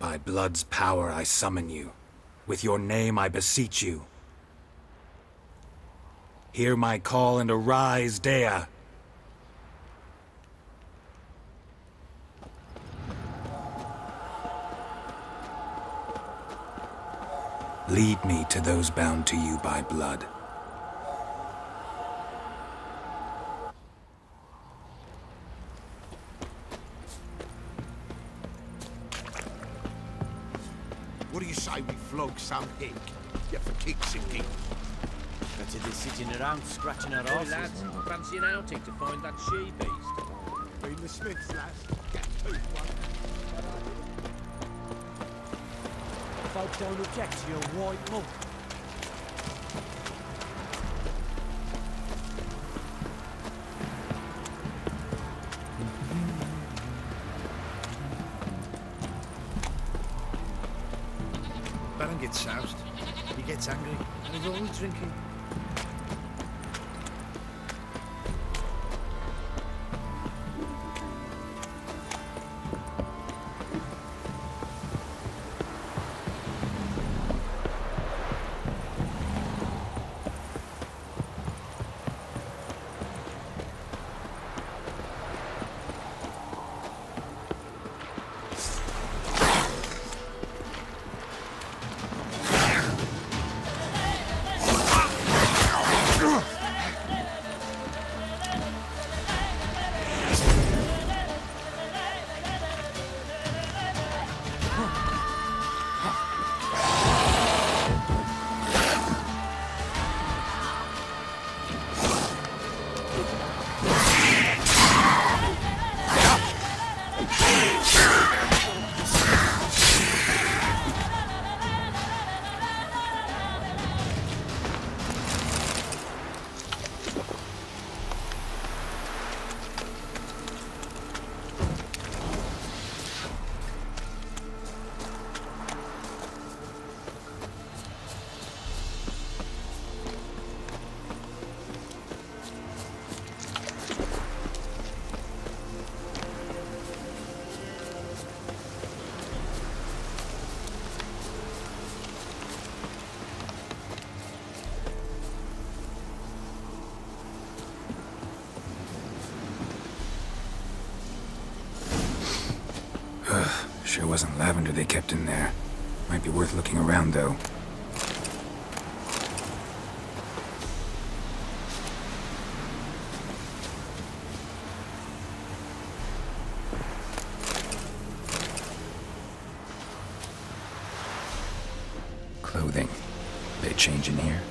By blood's power I summon you. With your name I beseech you. Hear my call and arise, Dea! Lead me to those bound to you by blood. What do you say we flog some hick? Yeah, for kicks and giggles. Better than sitting around scratching our arses. Hey lads, fancy an outing to find that she-beast? Been the Smiths, lads. Get two, one. Folk don't object to your white mug. Baron gets soused. He gets angry. And he's always drinking. Sure wasn't lavender they kept in there. Might be worth looking around, though. Clothing. They change in here?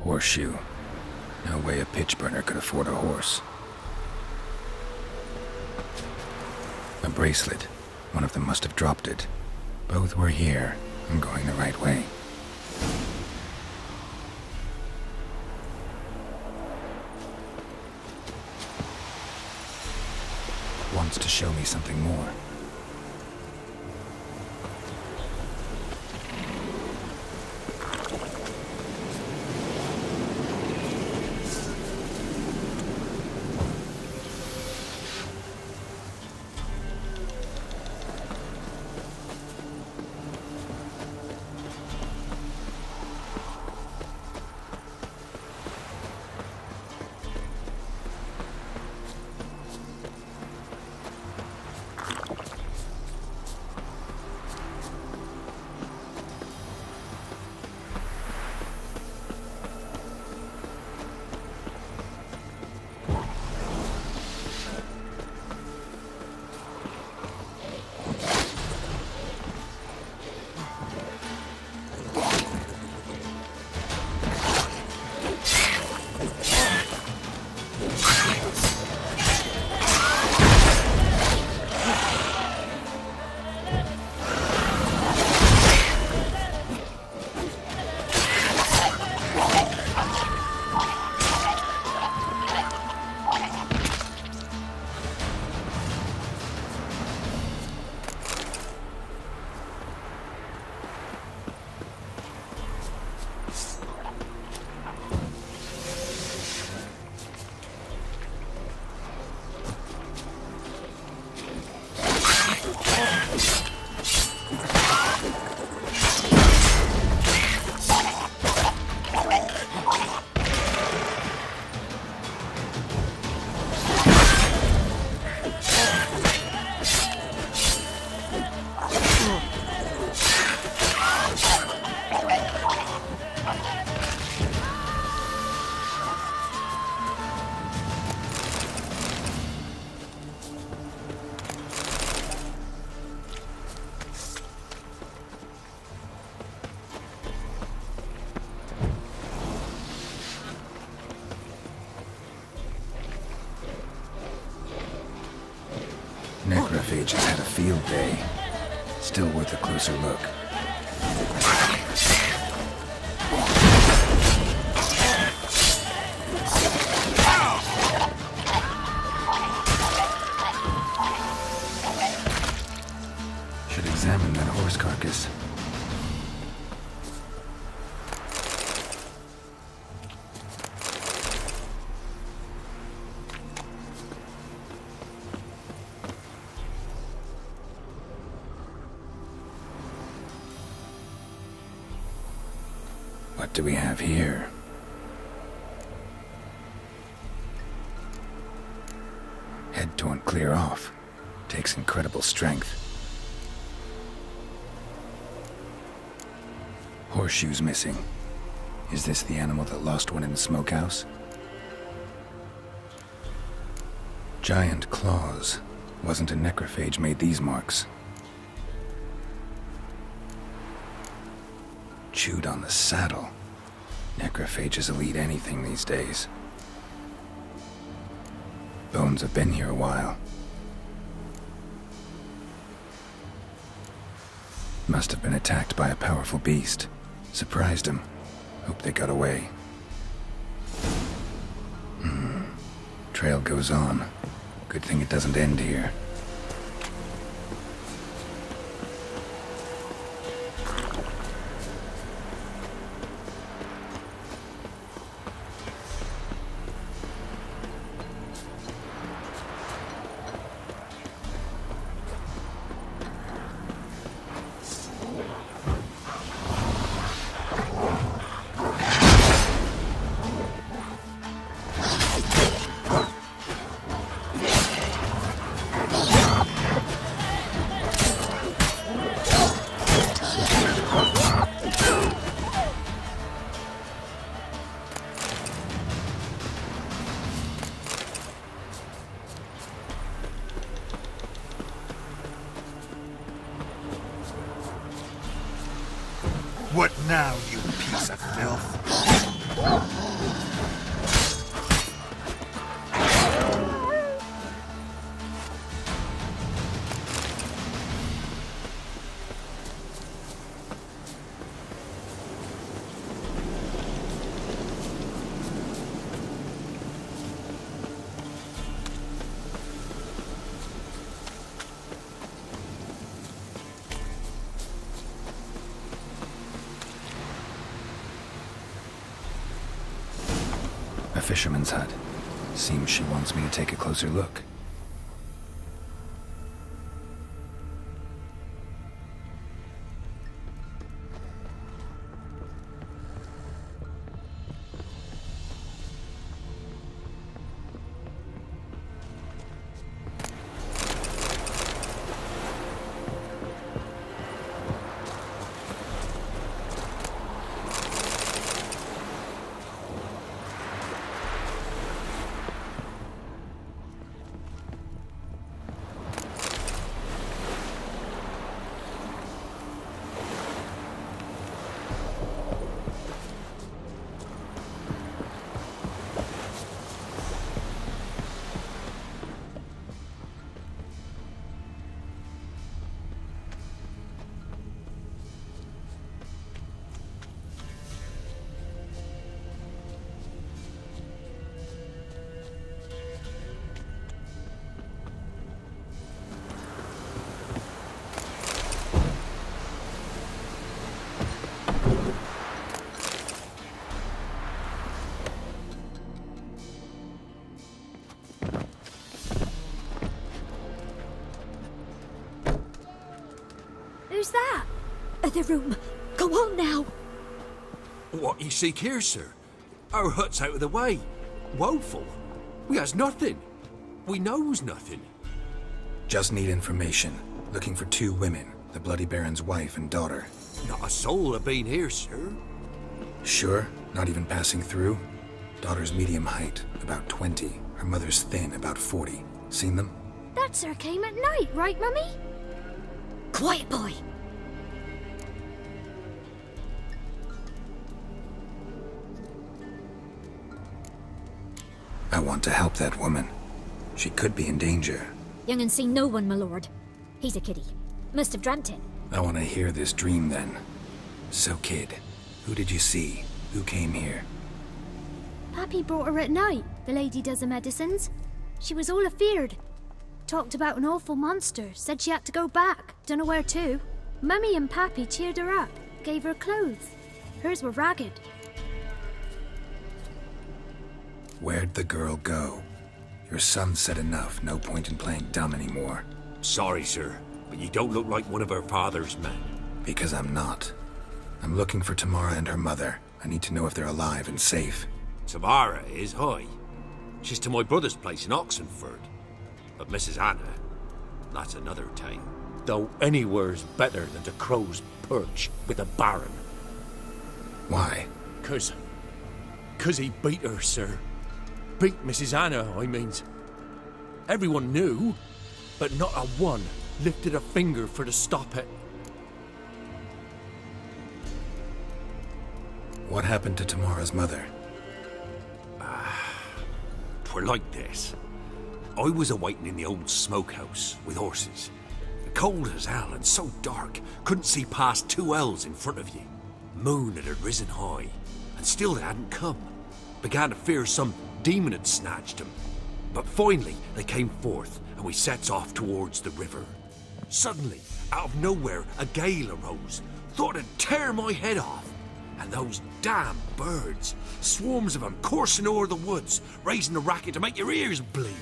Horseshoe. No way a pitch burner could afford a horse. A bracelet. One of them must have dropped it. Both were here. I'm going the right way. Wants to show me something more. necrophage has had a field day. Still worth a closer look. Should examine that horse carcass. What do we have here? Head torn clear off. Takes incredible strength. Horseshoes missing. Is this the animal that lost one in the smokehouse? Giant claws. Wasn't a necrophage made these marks. Chewed on the saddle. Necrophages will eat anything these days. Bones have been here a while. Must have been attacked by a powerful beast. Surprised him. Hope they got away. Trail goes on. Good thing it doesn't end here. What now, you piece of filth? A fisherman's hut. Seems she wants me to take a closer look. Who's that? The room. Go on now. What you seek here, sir? Our hut's out of the way. Woeful. We has nothing. We knows nothing. Just need information. Looking for 2 women. The Bloody Baron's wife and daughter. Not a soul have been here, sir. Sure? Not even passing through? Daughter's medium height, about 20. Her mother's thin, about 40. Seen them? That sir came at night, right, Mummy? Quiet, boy. I want to help that woman. She could be in danger. Young and seen no one, my lord. He's a kiddie. Must have dreamt it. I want to hear this dream then. So, kid, who did you see? Who came here? Pappy brought her at night, the lady does the medicines. She was all afeared. Talked about an awful monster, said she had to go back, dunno where to. Mummy and Pappy cheered her up, gave her clothes. Hers were ragged. Where'd the girl go? Your son said enough, no point in playing dumb anymore. Sorry, sir, but you don't look like one of her father's men. Because I'm not. I'm looking for Tamara and her mother. I need to know if they're alive and safe. Tamara is, aye. She's to my brother's place in Oxenford. But Mrs. Anna, that's another tale. Though anywhere's better than the crow's perch with a baron. Why? 'Cause he beat her, sir. Beat Mrs. Anna, I means. Everyone knew, but not a one lifted a finger for to stop it. What happened to Tamara's mother? 'Twere like this. I was awaiting in the old smokehouse with horses. Cold as hell and so dark, couldn't see past 2 ells in front of you. Moon had risen high, and still they hadn't come. Began to fear some demon had snatched them. But finally they came forth, and we sets off towards the river. Suddenly, out of nowhere, a gale arose. Thought it'd tear my head off. And those damn birds, swarms of them coursing o'er the woods, raising a racket to make your ears bleed.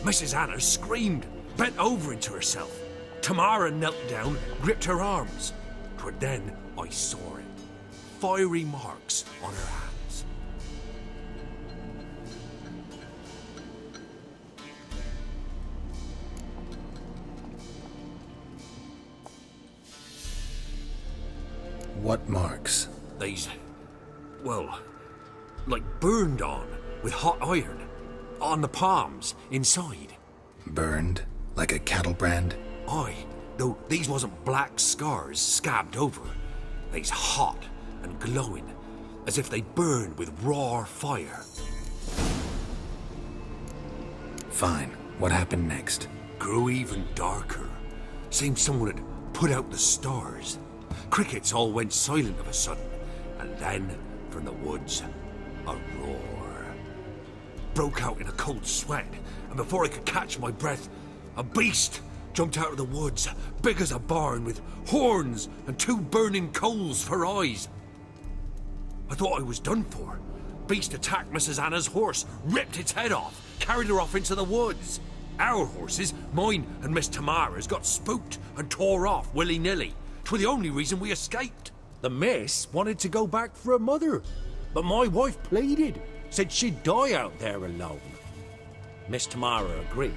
Mrs. Anna screamed, bent over into herself. Tamara knelt down, gripped her arms. 'Twere then I saw it. Fiery marks on her hands. What marks? These, well, like burned on with hot iron. On the palms, inside. Burned? Like a cattle brand? Aye, though these wasn't black scars scabbed over. They's hot and glowing, as if they burned with raw fire. Fine. What happened next? Grew even darker. Seemed someone had put out the stars. Crickets all went silent of a sudden, and then, from the woods, a roar. Broke out in a cold sweat, and before I could catch my breath, a beast jumped out of the woods, big as a barn, with horns and 2 burning coals for eyes. I thought I was done for. Beast attacked Mrs. Anna's horse, ripped its head off, carried her off into the woods. Our horses, mine and Miss Tamara's, got spooked and tore off willy-nilly. 'Twere the only reason we escaped. The miss wanted to go back for her mother, but my wife pleaded, said she'd die out there alone. Miss Tamara agreed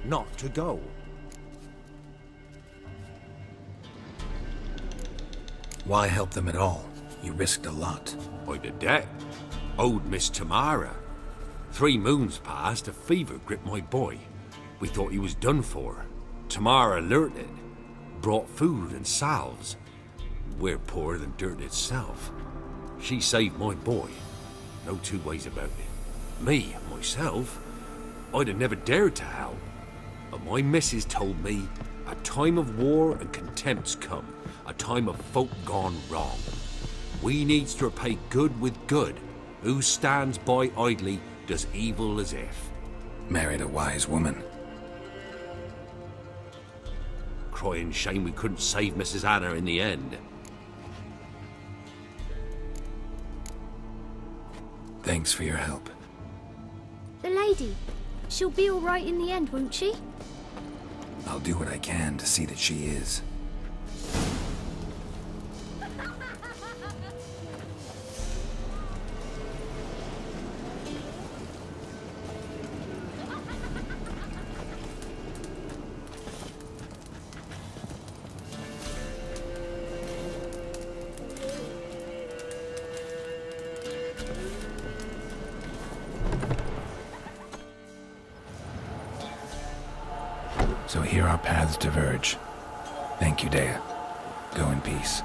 not to go. Why help them at all? You risked a lot. I'd a debt. Owed Miss Tamara. 3 moons passed, a fever gripped my boy. We thought he was done for. Tamara learnt it. Brought food and salves. We're poorer than dirt itself. She saved my boy. No 2 ways about it. Me, myself, I'd have never dared to help. But my missus told me a time of war and contempt's come. A time of folk gone wrong. We needs to repay good with good. Who stands by idly does evil as if. Married a wise woman. Crying shame we couldn't save Mrs. Anna in the end. Thanks for your help. The lady. She'll be all right in the end, won't she? I'll do what I can to see that she is. So here our paths diverge. Thank you, Dea. Go in peace.